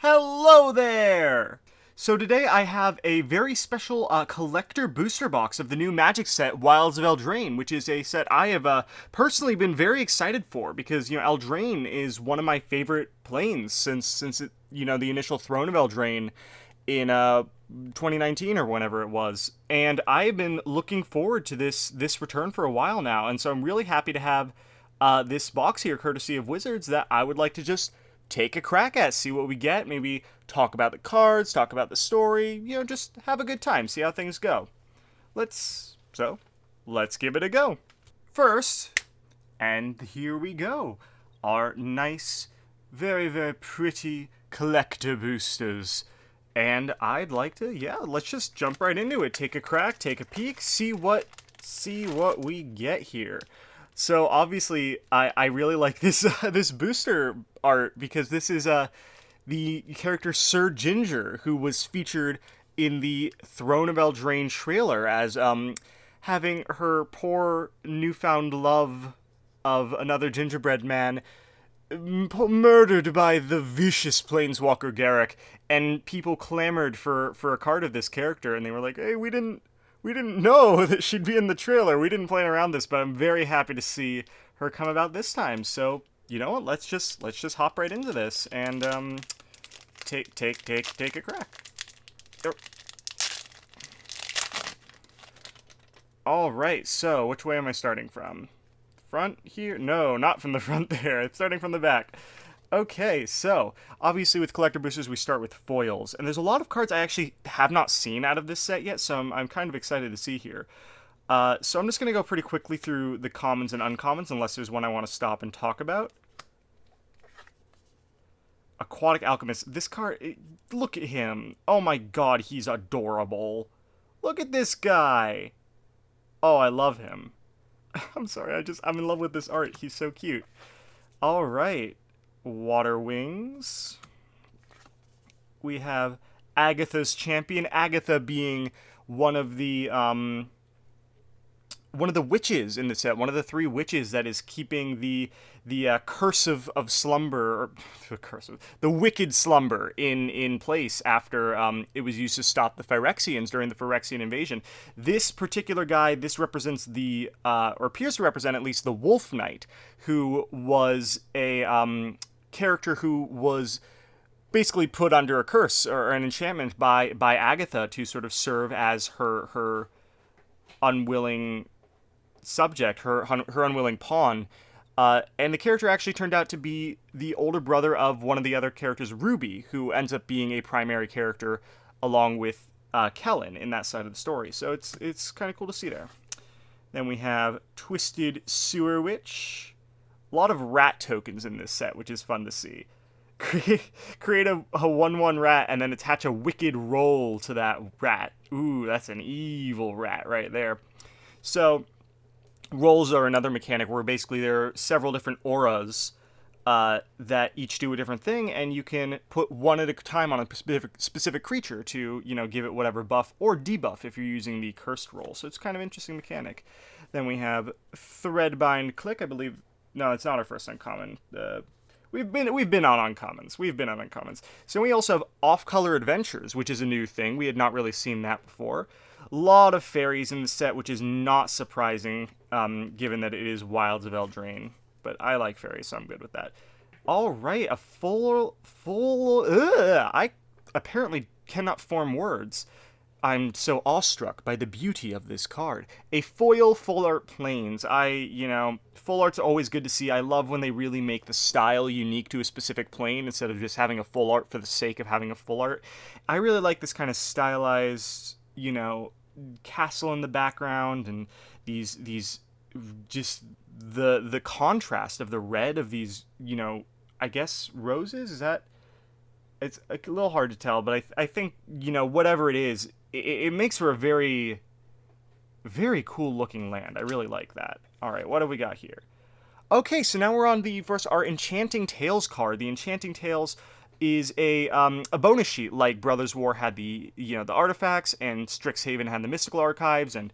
Hello there! So today I have a very special collector booster box of the new Magic set, Wilds of Eldraine, which is a set I have personally been very excited for because Eldraine is one of my favorite planes since the initial Throne of Eldraine in 2019 or whenever it was, and I've been looking forward to this return for a while now, and so I'm really happy to have this box here, courtesy of Wizards, that I would like to just take a crack at, see what we get, maybe talk about the cards, talk about the story, just have a good time, see how things go. Let's give it a go. First, and here we go, our nice, very, very pretty collector boosters. And I'd like to, let's just jump right into it. Take a crack, take a peek, see what we get here. So obviously, I really like this this booster art because this is the character Sir Ginger, who was featured in the Throne of Eldraine trailer as having her poor newfound love of another gingerbread man murdered by the vicious planeswalker Garrick, and people clamored for a card of this character, and they were like, "Hey, we didn't know that she'd be in the trailer. We didn't plan around this, but I'm very happy to see her come about this time." So, you know what? Let's just hop right into this and take a crack. Yep. All right. So, which way am I starting from? Front here? No, not from the front there. It's starting from the back. Okay, so obviously with collector boosters we start with foils, and there's a lot of cards I actually have not seen out of this set yet, so I'm kind of excited to see here. So I'm just going to go pretty quickly through the commons and uncommons, unless there's one I want to stop and talk about. Aquatic Alchemist. This card, look at him. Oh my god, he's adorable. Look at this guy. Oh, I love him. I'm sorry, I'm in love with this art. He's so cute. All right. Water Wings. We have Agatha's Champion. Agatha being one of the witches in the set, one of the three witches that is keeping the curse of slumber, or the wicked slumber in place after it was used to stop the Phyrexians during the Phyrexian invasion. This particular guy, this represents or appears to represent at least the Wolf Knight, who was a character who was basically put under a curse or an enchantment by Agatha to sort of serve as her unwilling subject, her unwilling pawn. And the character actually turned out to be the older brother of one of the other characters, Ruby, who ends up being a primary character along with Kellen in that side of the story. So it's kind of cool to see there. Then we have Twisted Sewer Witch. A lot of rat tokens in this set, which is fun to see. Create a 1/1 rat and then attach a wicked roll to that rat. Ooh, that's an evil rat right there. So, rolls are another mechanic where basically there are several different auras that each do a different thing, and you can put one at a time on a specific creature to, give it whatever buff or debuff if you're using the cursed roll. So it's kind of interesting mechanic. Then we have Threadbind Click, I believe. No, it's not our first uncommon. We've been on uncommons. So we also have Off-Color Adventures, which is a new thing. We had not really seen that before. A lot of fairies in the set, which is not surprising, given that it is Wilds of Eldraine. But I like fairies, so I'm good with that. All right, a full. I apparently cannot form words. I'm so awestruck by the beauty of this card. A foil full art planes. Full art's always good to see. I love when they really make the style unique to a specific plane instead of just having a full art for the sake of having a full art. I really like this kind of stylized, castle in the background and these just the contrast of the red of these, I guess roses. Is that? It's a little hard to tell, but I think, whatever it is, it makes for a very, very cool looking land. I really like that. All right, what have we got here? Okay, so now we're on our Enchanting Tales card. The Enchanting Tales is a bonus sheet, like Brothers War had the artifacts, and Strixhaven had the mystical archives, and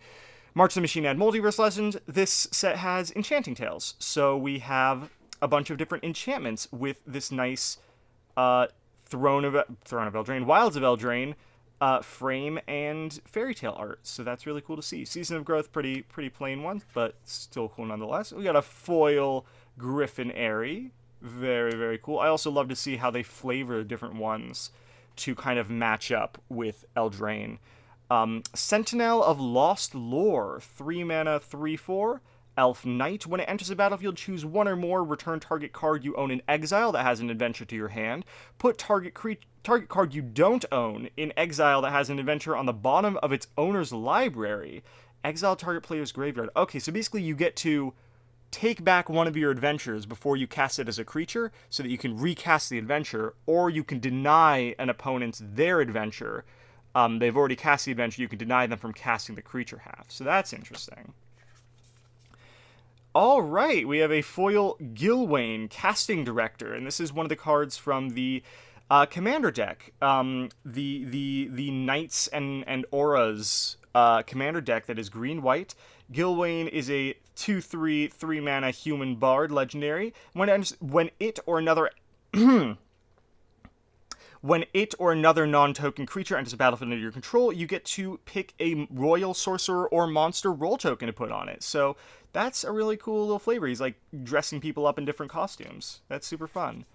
March of the Machine had multiverse lessons. This set has Enchanting Tales, so we have a bunch of different enchantments with this nice Throne of Eldraine, Wilds of Eldraine, frame and fairy tale art. So that's really cool to see. Season of Growth, pretty plain one, but still cool nonetheless. We got a foil Griffin Airy. Very, very cool. I also love to see how they flavor different ones to kind of match up with Eldraine. Sentinel of Lost Lore, 3 mana, 3/4. Elf Knight. When it enters the battlefield, choose one or more. Return target card you own in exile that has an adventure to your hand. Put target card you don't own in exile that has an adventure on the bottom of its owner's library. Exile target player's graveyard. Okay, so basically you get to take back one of your adventures before you cast it as a creature so that you can recast the adventure, or you can deny an opponent's their adventure. They've already cast the adventure. You can deny them from casting the creature half. So that's interesting. All right, we have a foil Gilwain, Casting Director, and this is one of the cards from the Commander deck. The Knights and Auras Commander deck that is green-white. Gilwain is a 2/3, 3 mana human bard legendary. When it or another non-token creature enters a battlefield under your control, you get to pick a royal, sorcerer, or monster role token to put on it. So that's a really cool little flavor. He's like dressing people up in different costumes. That's super fun.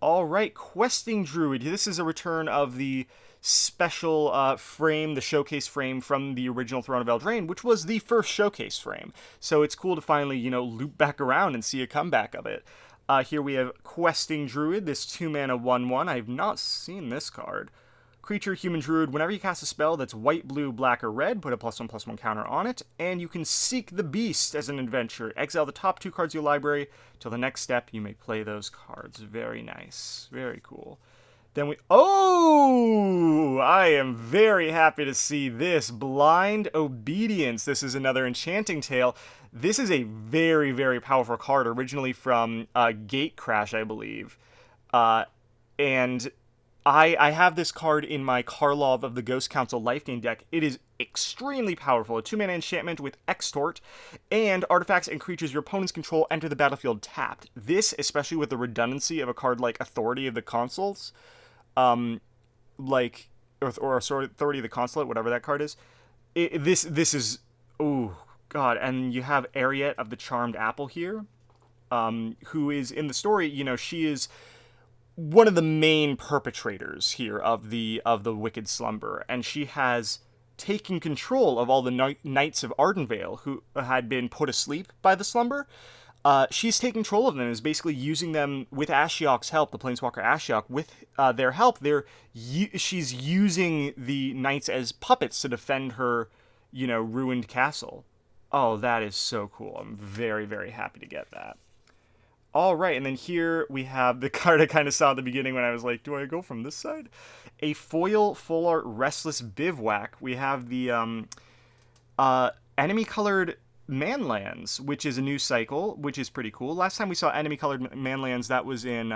All right, Questing Druid. This is a return of the special frame, the showcase frame from the original Throne of Eldraine, which was the first showcase frame. So it's cool to finally, loop back around and see a comeback of it. Here we have Questing Druid, this 2 mana 1/1. I have not seen this card. Creature, human druid, whenever you cast a spell that's white, blue, black, or red, put a +1/+1 counter on it, and you can Seek the Beast as an adventure. Exile the top 2 cards of your library. Till the next step, you may play those cards. Very nice. Very cool. Then I am very happy to see this. Blind Obedience. This is another Enchanting Tale. This is a very, very powerful card, originally from Gatecrash, I believe. And I have this card in my Karlov of the Ghost Council life gain deck. It is extremely powerful. A 2 mana enchantment with Extort, and artifacts and creatures your opponents control enter the battlefield tapped. This, especially with the redundancy of a card like Authority of the Consuls, or Authority of the Consulate, whatever that card is. This is, oh god. And you have Ariette of the Charmed Apple here, who is in the story. She is one of the main perpetrators here of the Wicked Slumber, and she has taken control of all the Knights of Ardenvale who had been put asleep by the slumber. She's taking control of them and is basically using them with Ashiok's help, the Planeswalker Ashiok. With their help, she's using the Knights as puppets to defend her, ruined castle. Oh, that is so cool. I'm very, very happy to get that. All right, and then here we have the card I kind of saw at the beginning when I was like, do I go from this side? A foil full art Restless Bivouac. We have the enemy-colored Manlands, which is a new cycle, which is pretty cool. Last time we saw enemy-colored Manlands, that was in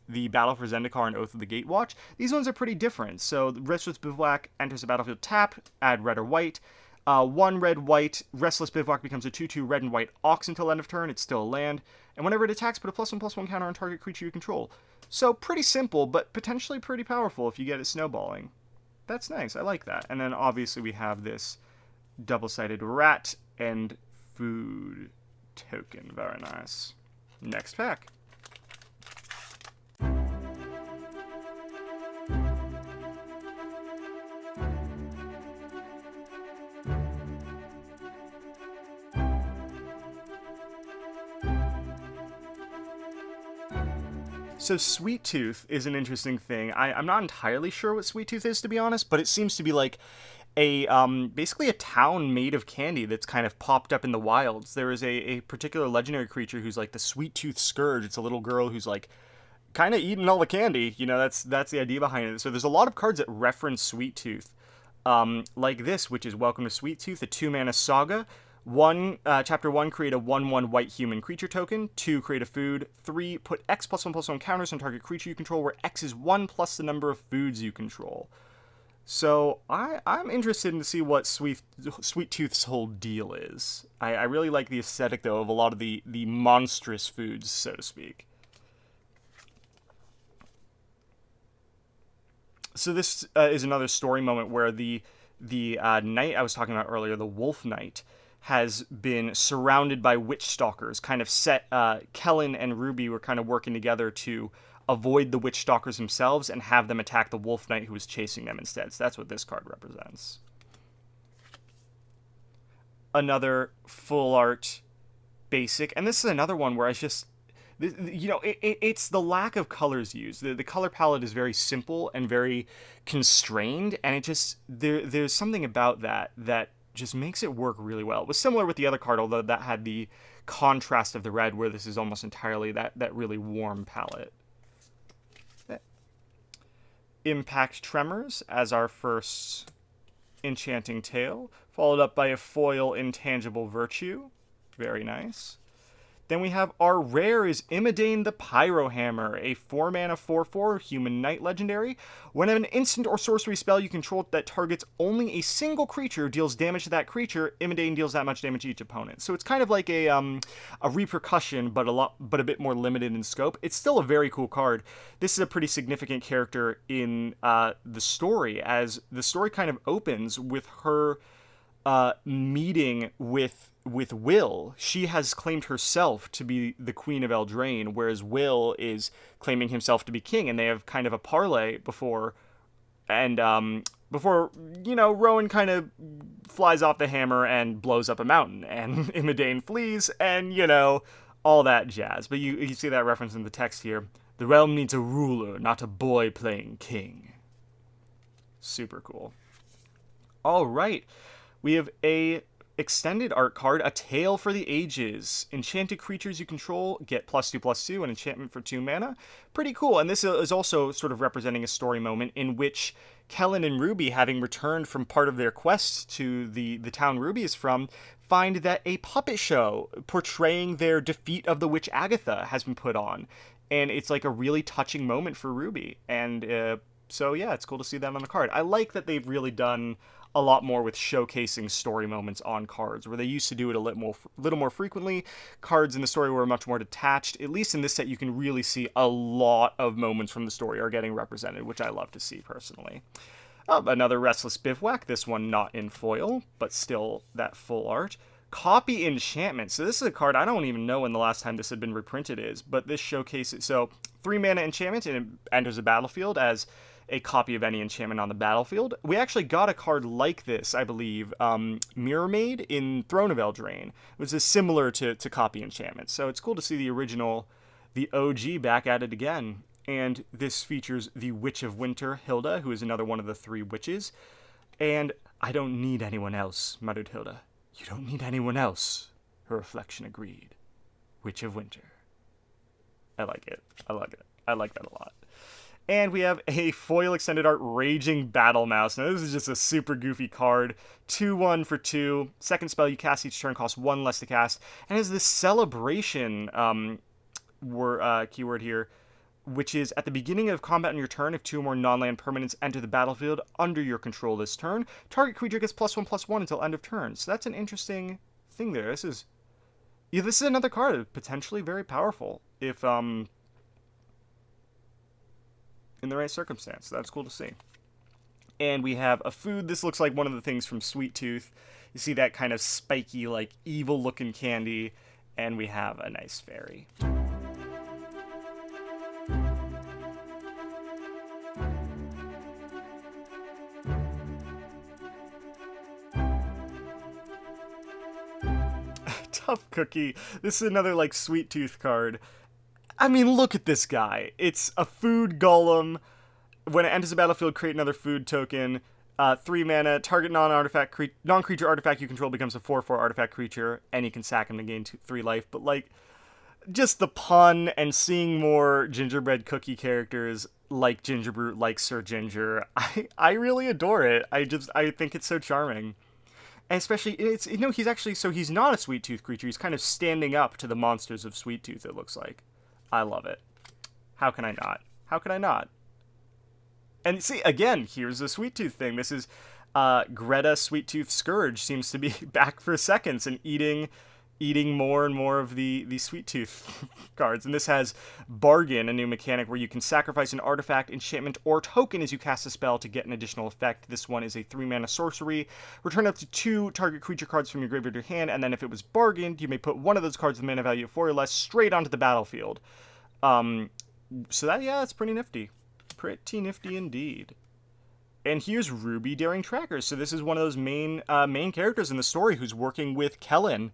the Battle for Zendikar and Oath of the Gatewatch. These ones are pretty different. So Restless Bivouac enters the battlefield tapped, add red or white. 1 red, white, Restless Bivouac becomes a 2/2 red and white Ox until end of turn. It's still a land. And whenever it attacks, put a +1/+1 counter on target creature you control. So pretty simple, but potentially pretty powerful if you get it snowballing. That's nice. I like that. And then obviously we have this double-sided rat and food token. Very nice. Next pack. So Sweet Tooth is an interesting thing. I'm not entirely sure what Sweet Tooth is, to be honest, but it seems to be like a basically a town made of candy that's kind of popped up in the wilds. There is a particular legendary creature who's like the Sweet Tooth Scourge. It's a little girl who's like kind of eating all the candy. That's the idea behind it. So there's a lot of cards that reference Sweet Tooth, like this, which is Welcome to Sweet Tooth, a 2 mana saga. Chapter 1, create a 1/1 white human creature token. 2, create a food. 3, put X +1/+1 counters on target creature you control, where X is 1 plus the number of foods you control. So I'm interested in to see what Sweet Tooth's whole deal is. I really like the aesthetic, though, of a lot of the monstrous foods, so to speak. So this is another story moment where the knight I was talking about earlier, the Wolf Knight, has been surrounded by witch stalkers. Kind of set. Kellen and Ruby were kind of working together to avoid the witch stalkers themselves and have them attack the Wolf Knight who was chasing them instead. So that's what this card represents. Another full art basic, and this is another one where I just, it's the lack of colors used. The color palette is very simple and very constrained, and it just there's something about that just makes it work really well. It was similar with the other card, although that had the contrast of the red, where this is almost entirely that really warm palette. Impact Tremors as our first Enchanting Tale, followed up by a foil Intangible Virtue. Very nice. Then we have our rare is Eldraine the Pyrohammer, a 4-mana 4/4 human knight legendary. When an instant or sorcery spell you control that targets only a single creature deals damage to that creature, Eldraine deals that much damage to each opponent. So it's kind of like a repercussion, but a bit more limited in scope. It's still a very cool card. This is a pretty significant character in the story, as the story kind of opens with her meeting with Will. She has claimed herself to be the Queen of Eldraine, whereas Will is claiming himself to be king, and they have kind of a parley before Rowan kind of flies off the hammer and blows up a mountain, and Eldraine flees, and all that jazz. But you see that reference in the text here. The realm needs a ruler, not a boy playing king. Super cool. All right. We have a extended art card, A Tale for the Ages. Enchanted creatures you control get +2/+2, an enchantment for 2 mana. Pretty cool. And this is also sort of representing a story moment in which Kellen and Ruby, having returned from part of their quest to the town Ruby is from, find that a puppet show portraying their defeat of the witch Agatha has been put on. And it's like a really touching moment for Ruby. And so yeah, it's cool to see that on the card. I like that they've really done a lot more with showcasing story moments on cards, where they used to do it a little more frequently. Cards in the story were much more detached. At least in this set, you can really see a lot of moments from the story are getting represented, which I love to see personally. Another Restless Bivouac, this one not in foil, but still that full art. Copy Enchantment. So this is a card I don't even know when the last time this had been reprinted is, but this showcases, so 3 mana enchantment, and it enters the battlefield as a copy of any enchantment on the battlefield. We actually got a card like this, I believe, Mirror Maid in Throne of Eldraine, which is similar to copy enchantment. So it's cool to see the original, the OG, back at it again. And this features the Witch of Winter, Hilda, who is another one of the 3 witches. And I don't need anyone else, muttered Hilda. You don't need anyone else, her reflection agreed. Witch of Winter. I like it. I like it. I like that a lot. And we have a foil extended art Raging Battle Mouse. Now, this is just a super goofy card. 2/1 for 2. Second spell you cast each turn costs 1 less to cast. And has this celebration keyword here, which is at the beginning of combat on your turn, if 2 or more non-land permanents enter the battlefield under your control this turn, target creature gets +1/+1 until end of turn. So that's an interesting thing there. This is another card potentially very powerful if in the right circumstance. That's cool to see. And we have a food. This looks like one of the things from Sweet Tooth. You see that kind of spiky, like evil-looking candy. And we have a nice fairy. Tough Cookie. This is another like Sweet Tooth card. I mean, look at this guy. It's a food golem. When it enters the battlefield, create another food token. 3 mana, target non-creature artifact you control becomes a 4/4 artifact creature, and you can sack him to gain 3 life. But like, just the pun and seeing more gingerbread cookie characters like Gingerbrute, like Sir Ginger, I really adore it. I think it's so charming. And especially, he's not a Sweet Tooth creature. He's kind of standing up to the monsters of Sweet Tooth, it looks like. I love it. How can I not? How can I not? And see, again, here's the Sweet Tooth thing. This is Greta Sweet Tooth Scourge seems to be back for seconds and eating eating more and more of the Sweet Tooth cards. And this has Bargain, a new mechanic where you can sacrifice an artifact, enchantment, or token as you cast a spell to get an additional effect. This one is a 3-mana sorcery. Return up to 2 target creature cards from your graveyard to your hand, and then if it was bargained, you may put one of those cards with mana value of 4 or less straight onto the battlefield. So that's pretty nifty. Pretty nifty indeed. And here's Ruby Daring Tracker. So this is one of those main characters in the story who's working with Kellen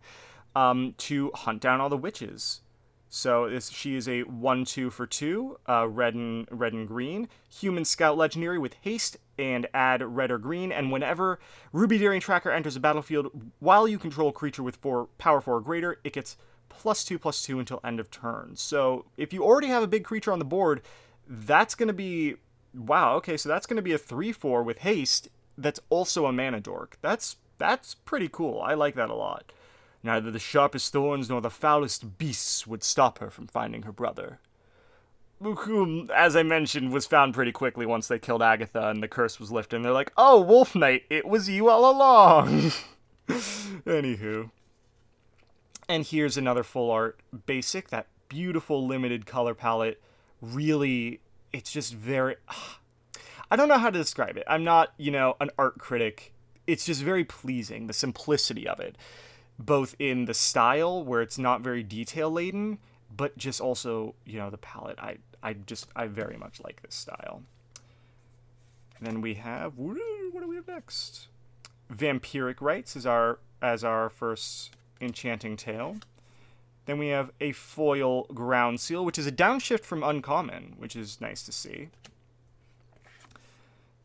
to hunt down all the witches. So she is a 1/2 for 2, red and green. Human Scout Legendary with haste and add red or green. And whenever Ruby Daring Tracker enters a battlefield while you control a creature with power 4 or greater, it gets +2/+2 until end of turn. So if you already have a big creature on the board, that's going to be... Wow, okay, so that's going to be a 3/4 with haste that's also a mana dork. That's pretty cool. I like that a lot. Neither the sharpest thorns nor the foulest beasts would stop her from finding her brother. Whom, as I mentioned, was found pretty quickly once they killed Agatha and the curse was lifted. And they're like, oh, Wolf Knight, it was you all along. Anywho. And here's another full art basic, that beautiful limited color palette. Really... It's just very... I don't know how to describe it. I'm not, an art critic. It's just very pleasing, the simplicity of it. Both in the style, where it's not very detail-laden, but just also, the palette. I very much like this style. And then we have... What do we have next? Vampiric Rites as our first enchanting tale. Then we have a foil Ground Seal, which is a downshift from uncommon, which is nice to see.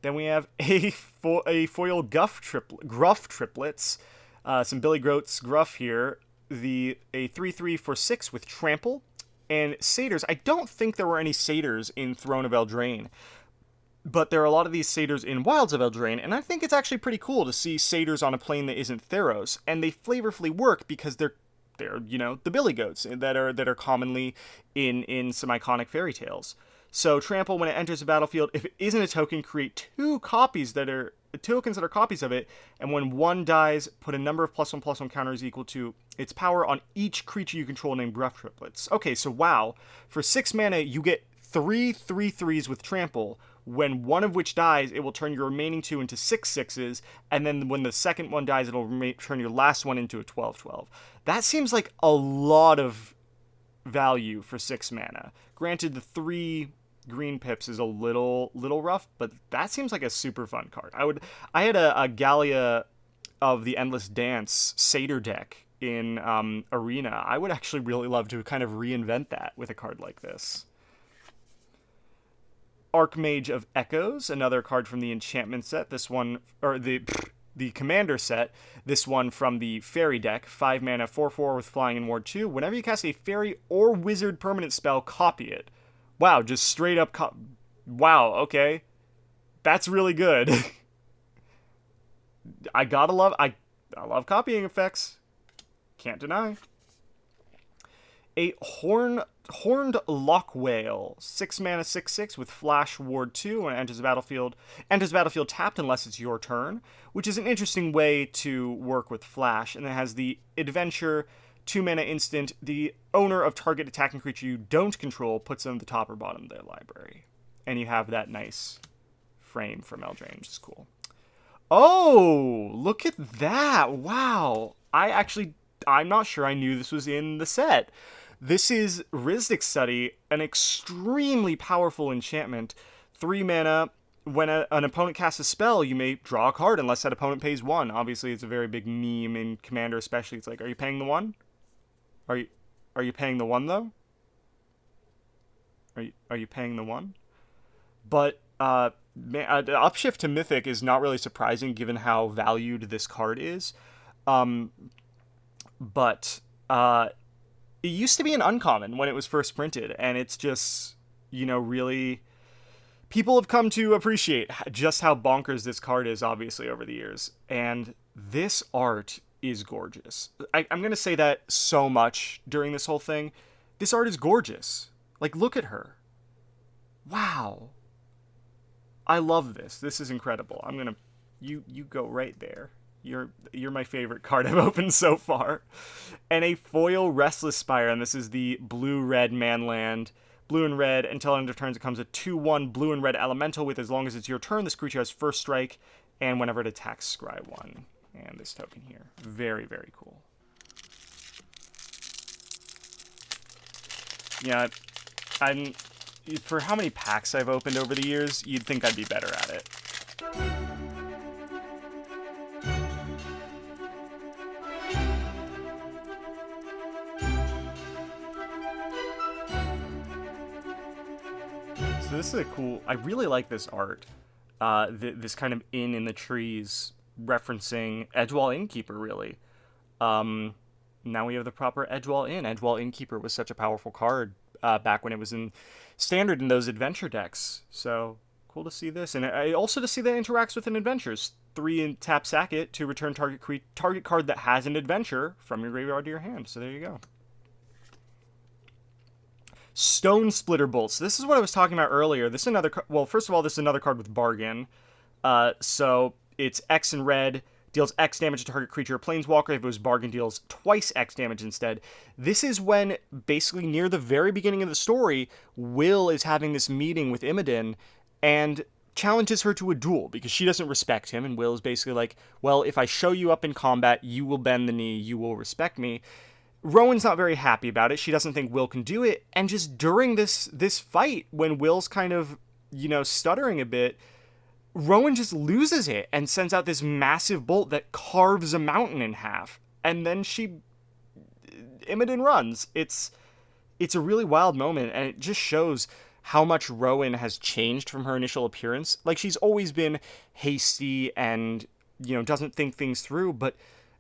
Then we have a foil Gruff Triplets, some Billy Groats Gruff here, a 3/3 for 6 with Trample, and Satyrs. I don't think there were any Satyrs in Throne of Eldraine, but there are a lot of these Satyrs in Wilds of Eldraine, and I think it's actually pretty cool to see Satyrs on a plane that isn't Theros, and they flavorfully work because they're the Billy Goats that are commonly in some iconic fairy tales. So Trample, when it enters the battlefield, if it isn't a token, create 2 tokens that are copies of it, and when one dies, put a number of +1/+1 counters equal to its power on each creature you control named Gruff Triplets. Okay, so wow. For 6 mana, you get 3 3/3s with Trample. When one of which dies, it will turn your remaining 2 into 6 6s, and then when the second one dies, it'll turn your last one into a 12/12. That seems like a lot of value for 6 mana. Granted, the 3 green pips is a little rough, but that seems like a super fun card. I had a Gallia of the Endless Dance Satyr deck in Arena. I would actually really love to kind of reinvent that with a card like this. Archmage of Echoes, another card from the enchantment set. This one, or the commander set. This one from the fairy deck. 5 mana, 4/4 with flying and ward 2. Whenever you cast a fairy or wizard permanent spell, copy it. Wow, just straight up wow, okay. That's really good. I love copying effects. Can't deny. A Horned Lockwhale, 6 mana, 6/6 with flash ward 2 when it enters the battlefield. Enters the battlefield tapped unless it's your turn, which is an interesting way to work with flash. And it has the adventure, 2 mana instant. The owner of target attacking creature you don't control puts it on the top or bottom of their library. And you have that nice frame from Eldraine, which is cool. Oh, look at that. Wow. I'm not sure I knew this was in the set. This is Rhystic Study, an extremely powerful enchantment. 3 mana. When an opponent casts a spell, you may draw a card unless that opponent pays 1. Obviously, it's a very big meme in Commander, especially. It's like, are you paying the 1? Are you paying the 1 though? Are you paying the 1? But upshift to Mythic is not really surprising given how valued this card is. But it used to be an uncommon when it was first printed, and it's just, really... People have come to appreciate just how bonkers this card is, obviously, over the years. And this art is gorgeous. I'm going to say that so much during this whole thing. This art is gorgeous. Like, look at her. Wow. I love this. This is incredible. I'm going to... You go right there. You're my favorite card I've opened so far. And a foil Restless Spire, and this is the blue-red manland. Blue and red, until end of turns, it comes a 2/1 blue and red elemental with, as long as it's your turn, this creature has first strike, and whenever it attacks, scry 1. And this token here. Very, very cool. Yeah, for how many packs I've opened over the years, you'd think I'd be better at it. So this is a cool... I really like this art. This kind of inn in the trees referencing Edgewall Innkeeper, really. Now we have the proper Edgewall Inn. Edgewall Innkeeper was such a powerful card back when it was in standard in those adventure decks. So cool to see this. And also to see that it interacts with an adventures. 3 and tap sack it to return target card that has an adventure from your graveyard to your hand. So there you go. Stone Splitter Bolts. This is what I was talking about earlier. This is another... Well, first of all, this is another card with Bargain. So it's X and red, deals X damage to target creature or planeswalker. If it was Bargain, deals twice X damage instead. This is when, basically near the very beginning of the story, Will is having this meeting with Imodin and challenges her to a duel because she doesn't respect him. And Will is basically like, well, if I show you up in combat, you will bend the knee, you will respect me. Rowan's not very happy about it. She doesn't think Will can do it. And just during this fight, when Will's kind of, stuttering a bit, Rowan just loses it and sends out this massive bolt that carves a mountain in half. And then Imodin runs. It's a really wild moment, and it just shows how much Rowan has changed from her initial appearance. Like, she's always been hasty and, doesn't think things through, but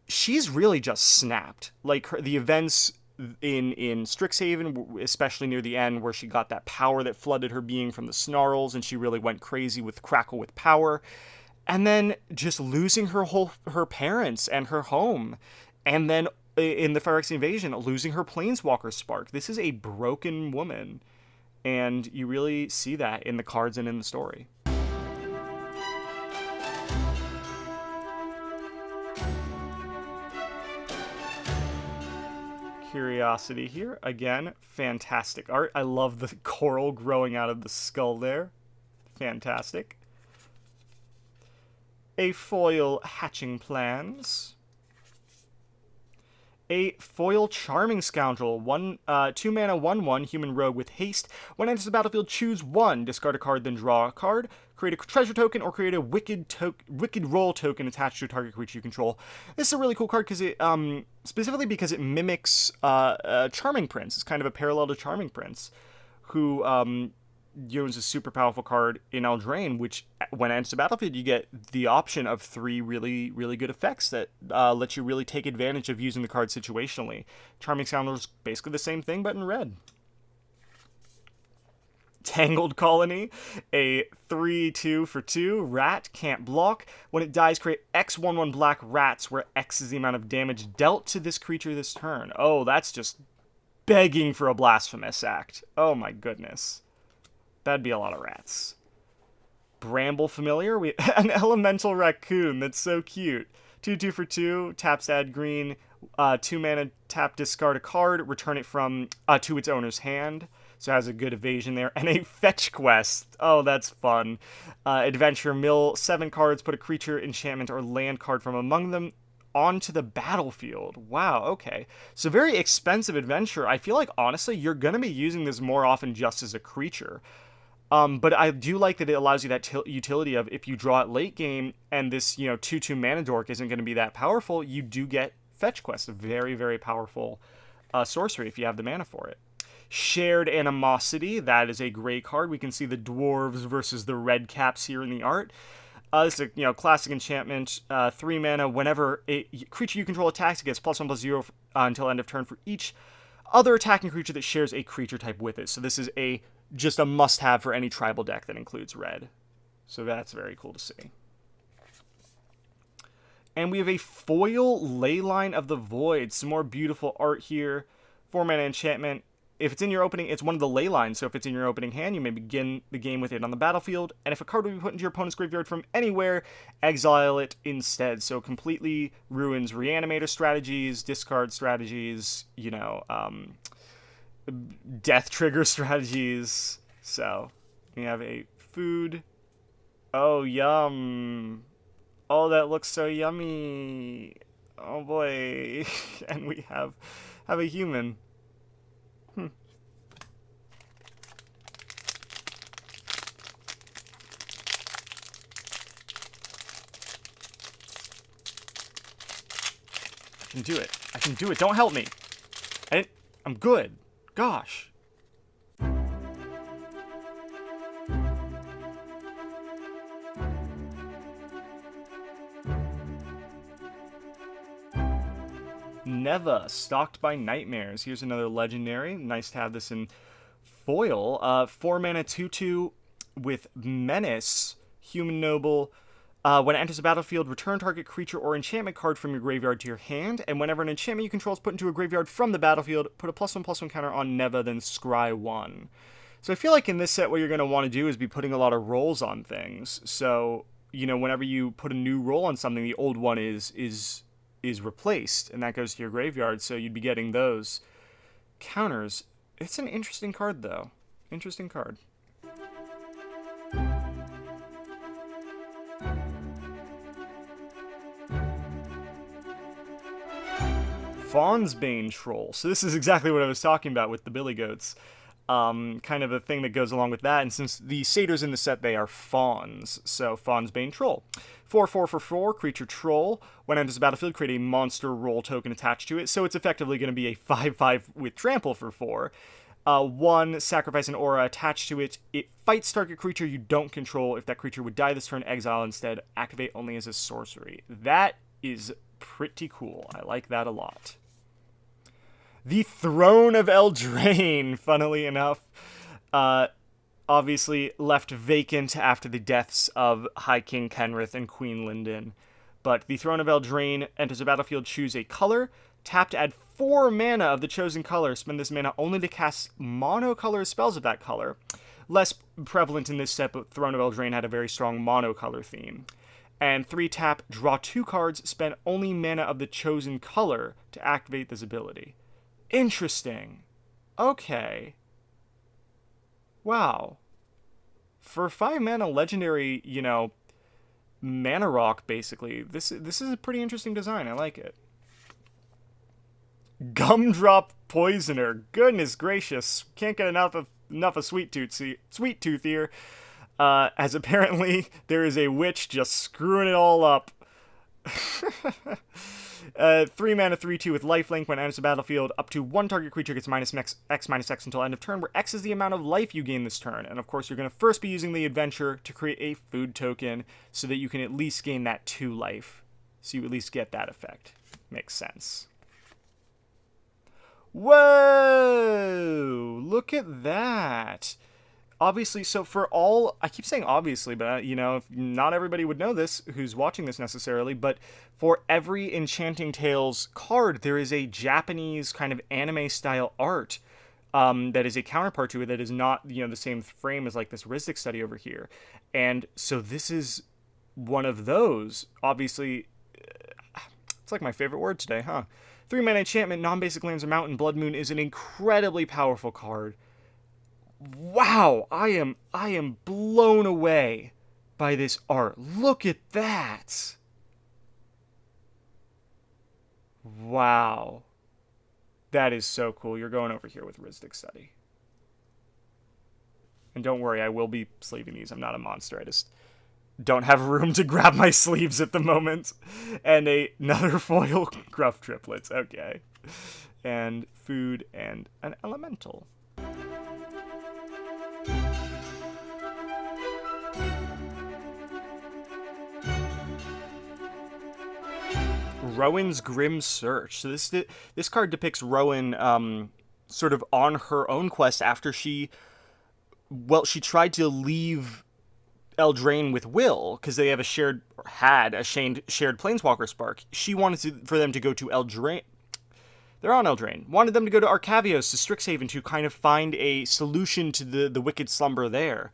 she's really just snapped. Like, the events in Strixhaven, especially near the end, where she got that power that flooded her being from the snarls, and she really went crazy with Crackle with power. And then just losing her parents and her home. And then in the Phyrexian Invasion, losing her Planeswalker Spark. This is a broken woman. And you really see that in the cards and in the story. Curiosity here. Again, fantastic art. I love the coral growing out of the skull there. Fantastic. A foil Hatching Plans. A foil Charming Scoundrel. 2 mana 1/1 human rogue with haste. When enters the battlefield, choose 1. Discard a card, then draw a card. Create a treasure token or create a wicked roll token attached to a target creature you control. This is a really cool card because it specifically because it mimics Charming Prince. It's kind of a parallel to Charming Prince, who is a super powerful card in Eldraine, which when it enters the battlefield, you get the option of 3 really, really good effects that let you really take advantage of using the card situationally. Charming Scoundrel is basically the same thing, but in red. Tangled Colony, a 3/2 for 2, rat, can't block. When it dies, create X/1/1 black rats, where X is the amount of damage dealt to this creature this turn. Oh, that's just begging for a blasphemous act. Oh my goodness. That'd be a lot of rats. Bramble Familiar, an elemental raccoon, that's so cute. 2/2 for 2, taps to add green, 2 mana, tap, discard a card, return it from to its owner's hand. So it has a good evasion there. And a fetch quest. Oh, that's fun. Adventure, mill 7 cards, put a creature, enchantment, or land card from among them onto the battlefield. Wow, okay. So very expensive adventure. I feel like, honestly, you're going to be using this more often just as a creature. But I do like that it allows you that utility of if you draw it late game and this, 2/2 mana dork isn't going to be that powerful, you do get fetch quest. A very, very powerful sorcery if you have the mana for it. Shared Animosity, that is a gray card. We can see the dwarves versus the red caps here in the art. This is a classic enchantment, 3 mana. Whenever a creature you control attacks, it gets +1/+0 until end of turn for each other attacking creature that shares a creature type with it. So this is just a must-have for any tribal deck that includes red. So that's very cool to see. And we have a foil Leyline of the Void. Some more beautiful art here. 4 mana enchantment. If it's in your opening, it's one of the ley lines, so if it's in your opening hand, you may begin the game with it on the battlefield, and if a card will be put into your opponent's graveyard from anywhere, exile it instead. So completely ruins Reanimator strategies, discard strategies, death trigger strategies. So, we have a food. Oh, yum. Oh, that looks so yummy. Oh boy. And we have a human. I can do it. I can do it. Don't help me. I'm good. Gosh. Neva, Stalked by Nightmares. Here's another legendary. Nice to have this in foil. 4 mana 2/2 with Menace, Human Noble. When it enters the battlefield, return target creature or enchantment card from your graveyard to your hand, and whenever an enchantment you control is put into a graveyard from the battlefield, put a +1/+1 counter on Neva, then scry 1. So I feel like in this set what you're going to want to do is be putting a lot of rolls on things. So, whenever you put a new roll on something, the old one is replaced, and that goes to your graveyard, so you'd be getting those counters. It's an interesting card, though. Interesting card. Fawn's Bane Troll. So this is exactly what I was talking about with the Billy Goats. Kind of a thing that goes along with that, and since the satyrs in the set, they are fawns, so Fawn's Bane Troll. 4/4 for 4, creature troll. When it enters the battlefield, create a monster roll token attached to it, so it's effectively going to be a 5/5 with trample for 4. 1, sacrifice an aura attached to it. It fights target creature you don't control. If that creature would die this turn, exile instead. Activate only as a sorcery. That is pretty cool. I like that a lot. The Throne of Eldraine, funnily enough, obviously left vacant after the deaths of High King Kenrith and Queen Linden. But the Throne of Eldraine enters the battlefield, choose a color, tap to add 4 mana of the chosen color, spend this mana only to cast monocolor spells of that color. Less prevalent in this set, but Throne of Eldraine had a very strong monocolor theme. And 3 tap, draw 2 cards, spend only mana of the chosen color to activate this ability. Interesting. Okay. Wow. For 5 mana legendary, mana rock, basically, this is a pretty interesting design. I like it. Gumdrop Poisoner. Goodness gracious. Can't get enough of Sweet Tooth here. As apparently there is a witch just screwing it all up. 3 mana 3/2 with lifelink. When it enters the battlefield, up to 1 target creature gets -X until end of turn, where X is the amount of life you gain this turn. And of course, you're going to first be using the adventure to create a food token so that you can at least gain that 2 life. So you at least get that effect. Makes sense. Whoa! Look at that. Obviously, so for all, I keep saying obviously, but, not everybody would know this who's watching this necessarily, but for every Enchanting Tales card, there is a Japanese kind of anime-style art that is a counterpart to it that is not, the same frame as, like, this Rizdic study over here. And so this is one of those. Obviously, it's like my favorite word today, huh? 3 mana enchantment, non-basic lands or mountain. Blood Moon is an incredibly powerful card. Wow, I am blown away by this art. Look at that. Wow. That is so cool. You're going over here with Rizdic Study. And don't worry, I will be sleeving these. I'm not a monster. I just don't have room to grab my sleeves at the moment. And another foil Gruff Triplets. Okay. And food and an elemental. Rowan's Grim Search. So this card depicts Rowan sort of on her own quest after she tried to leave Eldraine with Will because they have had a shared Planeswalker spark. She wanted for them to go to Eldraine. They're on Eldraine. Wanted them to go to Arcavios, to Strixhaven, to kind of find a solution to the Wicked Slumber there.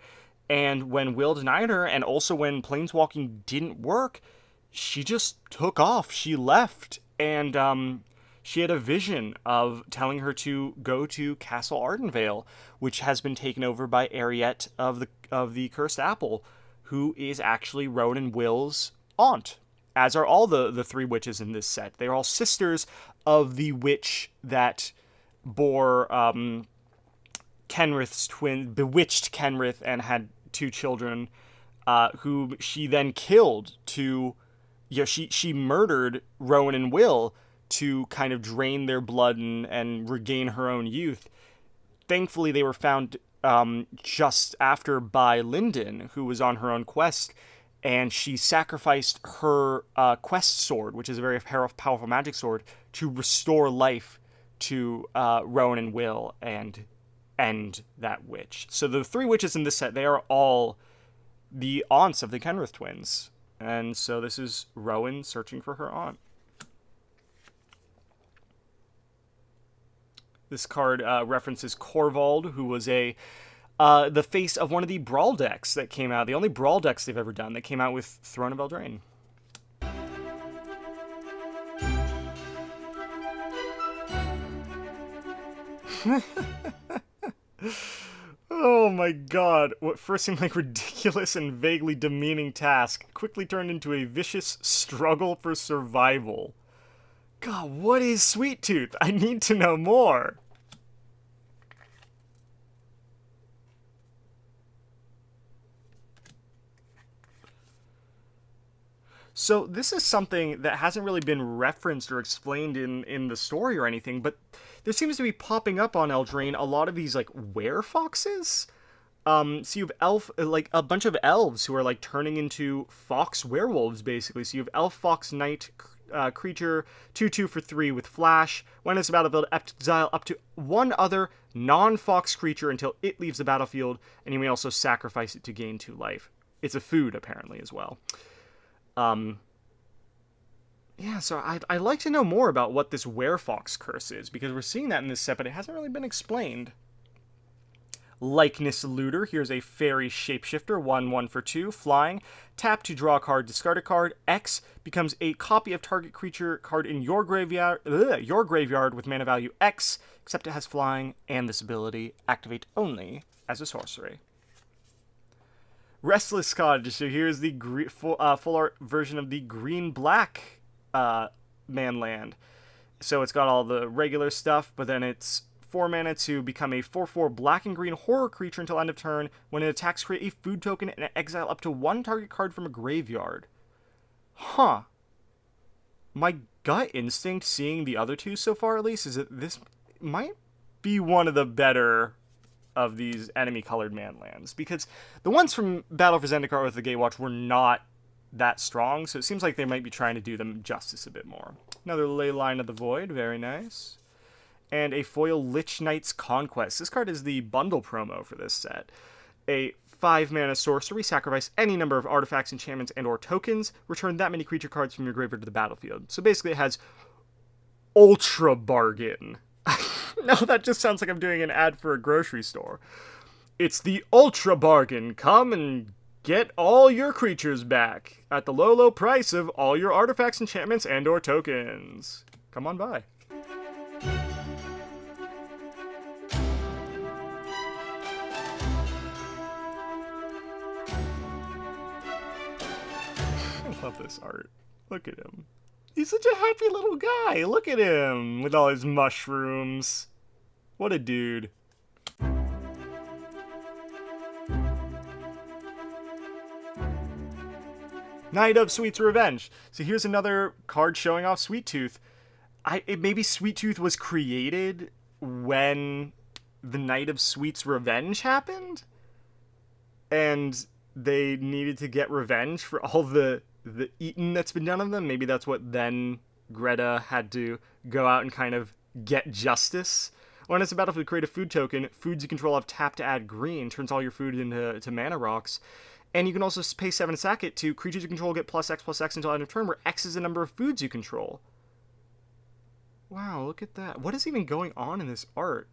And when Will denied her, and also when planeswalking didn't work, she just took off. She left, and she had a vision of telling her to go to Castle Ardenvale, which has been taken over by Ariette of the Cursed Apple, who is actually Rowan and Will's aunt, as are all the three witches in this set. They are all sisters of the witch that bore Kenrith's twin, bewitched Kenrith, and had 2 children, who she then killed to, she murdered Rowan and Will to kind of drain their blood and regain her own youth. Thankfully, they were found just after by Lyndon, who was on her own quest, and she sacrificed her quest sword, which is a very powerful magic sword, to restore life to Rowan and Will and end that witch. So the 3 witches in this set, they are all the aunts of the Kenrith twins. And so this is Rowan searching for her aunt. This card references Corvald, who was the face of one of the Brawl decks that came out. The only Brawl decks they've ever done that came out with Throne of Eldraine. Oh my god, what first seemed like ridiculous and vaguely demeaning task quickly turned into a vicious struggle for survival. God, what is Sweet Tooth? I need to know more. So this is something that hasn't really been referenced or explained in the story or anything, but there seems to be popping up on Eldraine a lot of these like werefoxes. So you have a bunch of elves who are like turning into fox werewolves basically. So you have elf fox knight creature 2/2 for 3 with flash. When it's battlefield, exile up to 1 other non-fox creature until it leaves the battlefield, and you may also sacrifice it to gain 2 life. It's a food apparently as well. Yeah, so I'd like to know more about what this werefox curse is, because we're seeing that in this set, but it hasn't really been explained. Likeness Looter. Here's a fairy shapeshifter, 1/1 for 2, flying. Tap to draw a card, discard a card. X becomes a copy of target creature card in your graveyard with mana value X, except it has flying, and this ability activate only as a sorcery. Restless Cottage. So here's the full art version of the green-black manland. So it's got all the regular stuff, but then it's 4 mana to become a 4/4 black and green horror creature until end of turn. When it attacks, create a food token and exile up to 1 target card from a graveyard. Huh. My gut instinct, seeing the other 2 so far at least, is that this might be one of the better of these enemy-colored manlands, because the ones from Battle for Zendikar with the Gatewatch were not that strong, so it seems like they might be trying to do them justice a bit more. Another Leyline of the Void, very nice. And a foil Lich Knight's Conquest. This card is the bundle promo for this set. A 5-mana sorcery, sacrifice any number of artifacts, enchantments, and or tokens. Return that many creature cards from your graveyard to the battlefield. So basically it has Ultra Bargain. No, that just sounds like I'm doing an ad for a grocery store. It's the Ultra Bargain. Come and get all your creatures back at the low, low price of all your artifacts, enchantments, and or tokens. Come on by. I love this art. Look at him. He's such a happy little guy. Look at him with all his mushrooms. What a dude. Knight of Sweet's Revenge. So here's another card showing off Sweet Tooth. Maybe Sweet Tooth was created when the Knight of Sweet's Revenge happened, and they needed to get revenge for all the eating that's been done of them. Maybe that's what then Greta had to go out and kind of get justice. When it's a battlefield, create a food token. Foods you control have tap to add green. Turns all your food into mana rocks. And you can also pay 7 and sack it to creatures you control get +X/+X until end of turn, where X is the number of foods you control. Wow, look at that. What is even going on in this art?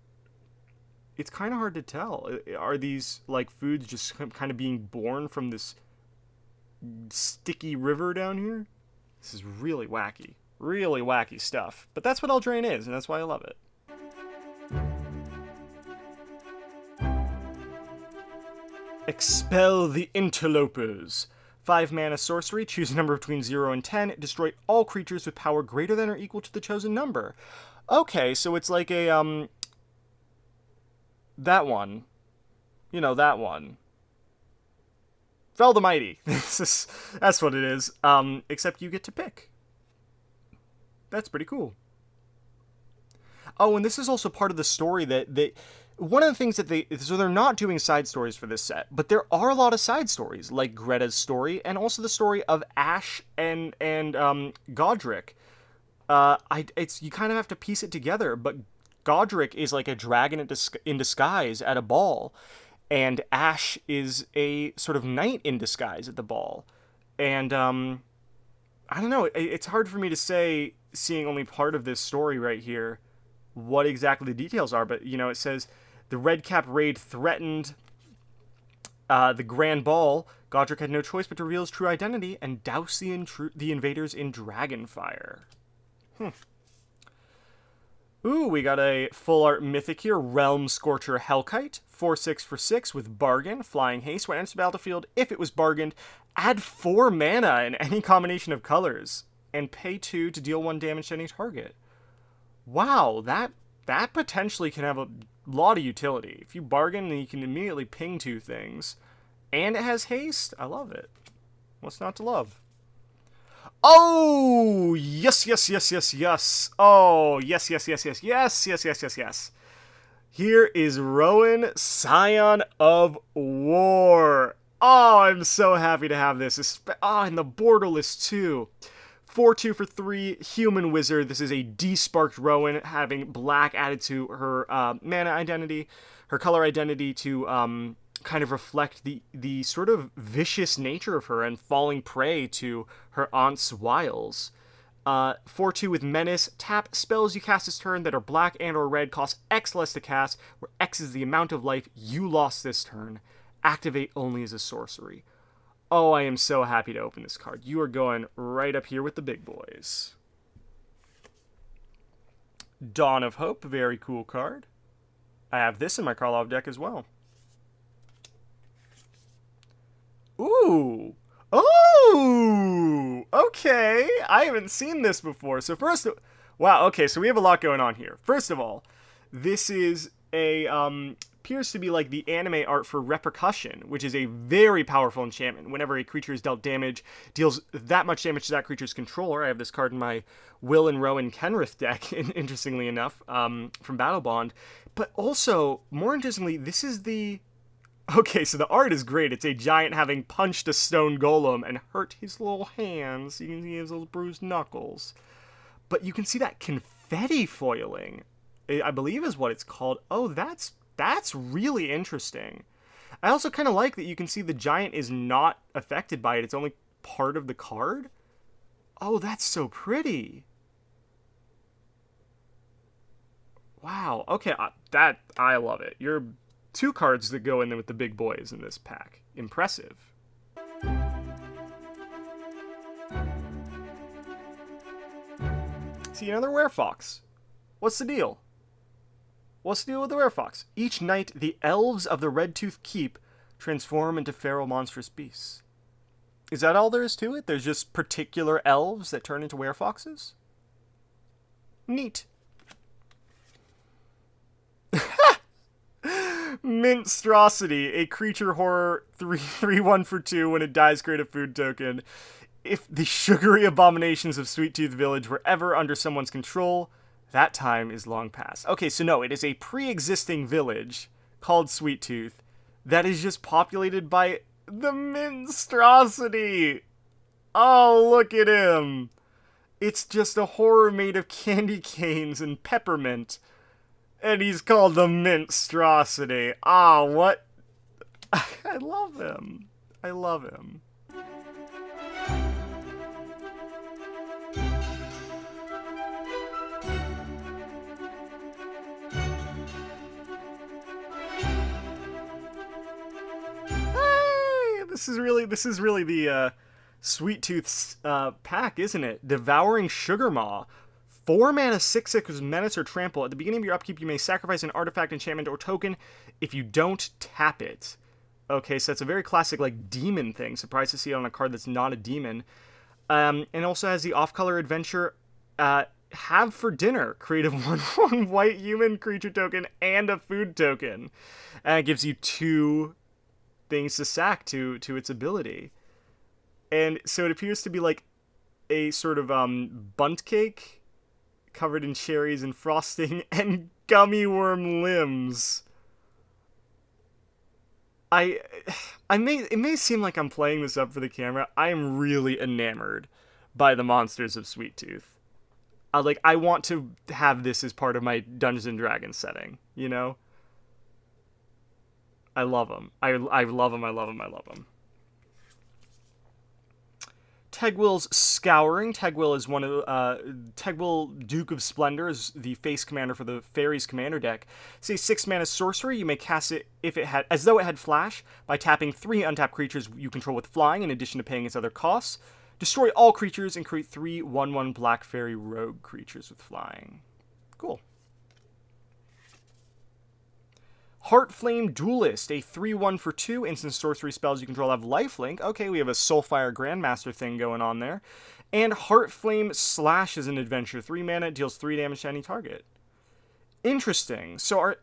It's kind of hard to tell. Are these like foods just kind of being born from this sticky river down here? This is really wacky. Really wacky stuff. But that's what Eldraine is, and that's why I love it. Expel the Interlopers. 5 mana sorcery, choose a number between 0 and 10, destroy all creatures with power greater than or equal to the chosen number. Okay, so it's like a, that one. You know, that one. Fell the Mighty. That's what it is. Except you get to pick. That's pretty cool. Oh, and this is also part of the story that one of the things that so they're not doing side stories for this set, but there are a lot of side stories, like Greta's story, and also the story of Ash and Godric. You kind of have to piece it together, but Godric is like a dragon in disguise at a ball, and Ash is a sort of knight in disguise at the ball. And I don't know, it's hard for me to say, seeing only part of this story right here, what exactly the details are, but you know, it says the Red Cap raid threatened the Grand Ball. Godric had no choice but to reveal his true identity and douse the invaders in dragon fire. Ooh, we got a full art mythic here, Realm Scorcher Hellkite, 4/6 for 6 with bargain, flying haste. When it enters the battlefield, if it was bargained, add 4 mana in any combination of colors, and pay 2 to deal 1 damage to any target. Wow, that potentially can have a lot of utility. If you bargain, then you can immediately ping 2 things. And it has haste? I love it. What's not to love? Oh, yes, yes, yes, yes, yes. Oh, yes, yes, yes, yes, yes, yes, yes, yes, yes. Here is Rowan, Scion of War. Oh, I'm so happy to have this. And the borderless too. 4/2 for 3, Human Wizard. This is a desparked Rowan, having black added to her mana identity, her color identity to kind of reflect the sort of vicious nature of her and falling prey to her aunt's wiles. 4/2 with Menace. Tap spells you cast this turn that are black and or red cost X less to cast, where X is the amount of life you lost this turn. Activate only as a sorcery. Oh, I am so happy to open this card. You are going right up here with the big boys. Dawn of Hope, very cool card. I have this in my Karlov deck as well. Ooh. Oh! Okay. I haven't seen this before. So wow, okay, so we have a lot going on here. First of all, this is a appears to be like the anime art for Repercussion, which is a very powerful enchantment. Whenever a creature is dealt damage, deals that much damage to that creature's controller. I have this card in my Will and Rowan Kenrith deck, interestingly enough, from Battle Bond. But also, more interestingly, this is the... Okay, so the art is great. It's a giant having punched a stone golem and hurt his little hands. You can see his little bruised knuckles. But you can see that confetti foiling, I believe is what it's called. Oh, that's really interesting. I also kind of like that you can see the giant is not affected by it. It's only part of the card. Oh, that's so pretty. Wow. Okay, I love it. You're 2 cards that go in there with the big boys in this pack. Impressive. See, another Werefox. What's the deal? What's the deal with the Werefox? Each night, the elves of the Redtooth Keep transform into feral monstrous beasts. Is that all there is to it? There's just particular elves that turn into Werefoxes? Neat. Minstrosity, a creature horror 3/1 for 2. When it dies, create a food token. If the sugary abominations of Sweet Tooth Village were ever under someone's control, that time is long past. Okay, so no, it is a pre-existing village called Sweet Tooth that is just populated by the Minstrosity. Oh, look at him. It's just a horror made of candy canes and peppermint. And he's called the Minstrosity. Ah, what? I love him. I love him. this is really the Sweet Tooth's pack, isn't it? Devouring Sugar Maw. 4 mana, 6/6 with Menace or Trample. At the beginning of your upkeep, you may sacrifice an artifact, enchantment, or token. If you don't, tap it. Okay, so it's a very classic, like, demon thing. Surprised to see it on a card that's not a demon. And also has the off-color adventure, have for dinner. Create a 1/1 white human creature token and a food token. And it gives you 2 things to sack to its ability. And so it appears to be like a sort of bunt cake covered in cherries and frosting and gummy worm limbs. It may seem like I'm playing this up for the camera. I am really enamored by the monsters of Sweet Tooth. I want to have this as part of my Dungeons and Dragons setting, you know? I love them. I love them, I love them, I love them. Tegwill's Scouring. Tegwill is one of Tegwill, Duke of Splendor, is the face commander for the Fairies commander deck. It's a 6 mana sorcery. You may cast it as though it had flash by tapping 3 untapped creatures you control with flying, in addition to paying its other costs. Destroy all creatures and create 3 1/1 Black Fairy Rogue creatures with flying. Cool. Heartflame Duelist, a 3/1 for 2 instant sorcery spells you control have lifelink. Okay, we have a Soulfire Grandmaster thing going on there. And Heartflame Slash is an adventure. 3 mana, deals 3 damage to any target. Interesting. So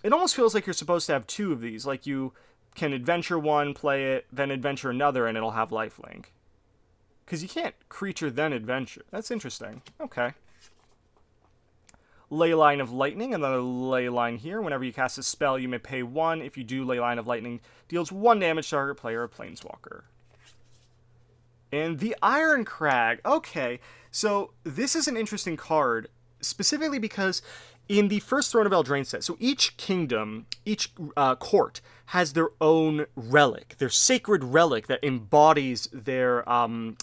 it almost feels like you're supposed to have 2 of these. Like you can adventure one, play it, then adventure another, and it'll have lifelink. Because you can't creature then adventure. That's interesting. Okay. Leyline of Lightning, another Leyline here. Whenever you cast a spell, you may pay 1. If you do, Leyline of Lightning deals 1 damage to target player or planeswalker. And the Iron Crag. Okay, so this is an interesting card, specifically because in the first Throne of Eldraine set, so each kingdom, each court has their own relic, their sacred relic that embodies their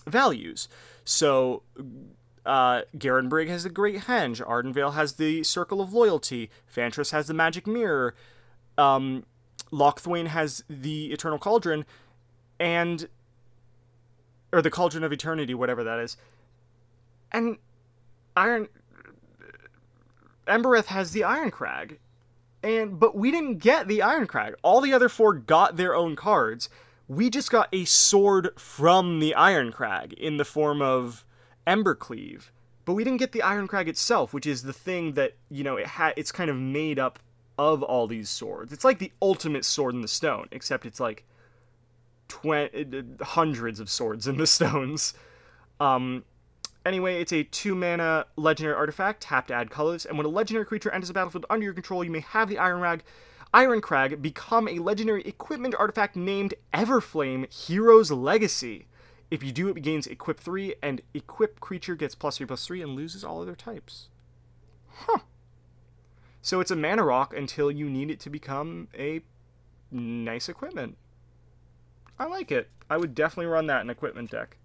values. So Garenbrig has the Great Henge, Ardenvale has the Circle of Loyalty, Fantris has the Magic Mirror, Lochthwain has the Eternal Cauldron, or the Cauldron of Eternity, whatever that is. And Embereth has the Iron Crag. But we didn't get the Iron Crag. All the other 4 got their own cards. We just got a sword from the Iron Crag in the form of Embercleave. But we didn't get the Iron Crag itself, which is the thing that, you know, it's kind of made up of all these swords. It's like the ultimate sword in the stone, except it's like hundreds of swords in the stones. Anyway, it's a 2 mana legendary artifact, tap to add colors, and when a legendary creature enters the battlefield under your control, you may have the Iron Crag become a legendary equipment artifact named Everflame Hero's Legacy. If you do, it gains Equip 3, and Equip creature gets +3/+3 and loses all other types. Huh. So it's a mana rock until you need it to become a nice equipment. I like it. I would definitely run that in equipment deck.